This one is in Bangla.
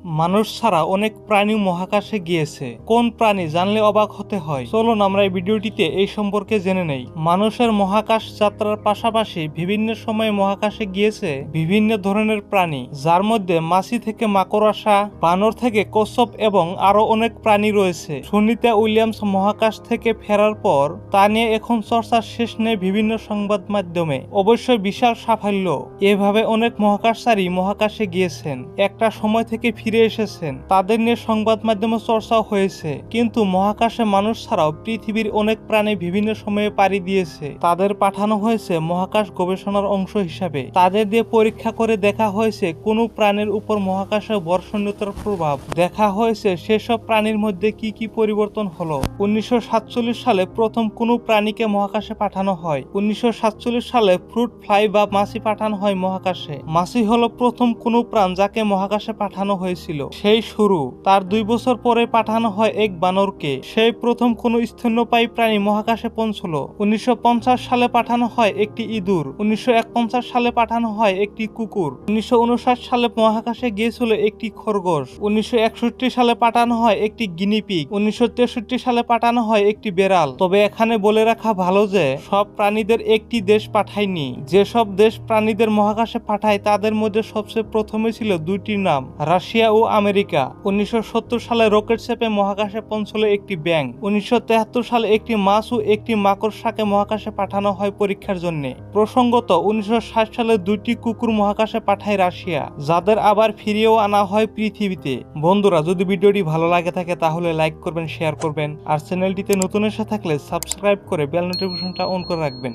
মানুষ ছাড়া অনেক প্রাণী মহাকাশে গিয়েছে। কোন প্রাণী জানলে অবাক হতে হয়? চলুন আমরা এই ভিডিওটিতে এই সম্পর্কে জেনে নেই। মানুষের মহাকাশ যাত্রার পাশাপাশি বিভিন্ন সময়ে মহাকাশে গিয়েছে বিভিন্ন ধরনের প্রাণী, যার মধ্যে মাছি থেকে মাকড়সা, বানর থেকে কচ্ছপ এবং আরো অনেক প্রাণী রয়েছে। সুনিতা উইলিয়ামস মহাকাশ থেকে ফেরার পর তা নিয়ে এখন চর্চার শেষ নেই বিভিন্ন সংবাদ মাধ্যমে। অবশ্যই বিশাল সাফল্য। এভাবে অনেক মহাকাশচারী মহাকাশে গিয়েছেন, একটা সময় থেকে ফিরে এসেছেন, তাদের নিয়ে সংবাদ মাধ্যমে চর্চাও হয়েছে। কিন্তু মহাকাশে মানুষ ছাড়াও পৃথিবীর অনেক প্রাণী বিভিন্ন সময়ে পাড়ি দিয়েছে। তাদের পাঠানো হয়েছে মহাকাশ গবেষণার অংশ হিসাবে। তাদের দিয়ে পরীক্ষা করে দেখা হয়েছে কোন প্রাণীর উপর মহাকাশে বর্ষণীয়তার প্রভাব, দেখা হয়েছে সেসব প্রাণীর মধ্যে কি কি পরিবর্তন হলো। 1947 সালে প্রথম কোন প্রাণীকে মহাকাশে পাঠানো হয়। 1947 সালে ফ্রুট ফ্লাই বা মাছি পাঠানো হয় মহাকাশে। মাছি হলো প্রথম কোন প্রাণ যাকে মহাকাশে পাঠানো হয়েছিল। সেই শুরু। তার 2 বছর পরে পাঠানো হয় এক বানরকে। সেই প্রথম কোন স্তন্যপায়ী প্রাণী মহাকাশে পৌঁছল। 1950 সালে পাঠানো হয় একটি ইঁদুর। 1951 সালে পাঠানো হয় একটি কুকুর। 1959 সালে মহাকাশে গিয়েছিল একটি খরগোশ। 1961 সালে পাঠানো হয় একটি গিনিপিগ। 1963 সালে পাঠানো হয় একটি বেড়াল। তবে এখানে বলে রাখা ভালো যে সব প্রাণীদের একটি দেশ পাঠায়নি। যেসব দেশ প্রাণীদের মহাকাশে পাঠায় তাদের মধ্যে সবচেয়ে প্রথমে ছিল 2টির নাম, রাশিয়া ও আমেরিকা। 1970 সালে রকেট চেপে মহাকাশে পৌঁছল একটি ব্যাঙ। 1973 সালে একটি মাছ ও একটি মাকড়সাকে মহাকাশে পাঠানো হয় পরীক্ষার জন্য। প্রসঙ্গত 1960 সালে 2টি কুকুর মহাকাশে পাঠায় রাশিয়া, যাদের আবার ফিরিয়েও আনা হয় পৃথিবীতে। বন্ধুরা, যদি ভিডিওটি ভালো লাগে থাকে তাহলে লাইক করবেন, শেয়ার করবেন, আর চ্যানেলটিতে নতুন এসে থাকলে সাবস্ক্রাইব করে বেল নোটিফিকেশনটা অন করে রাখবেন।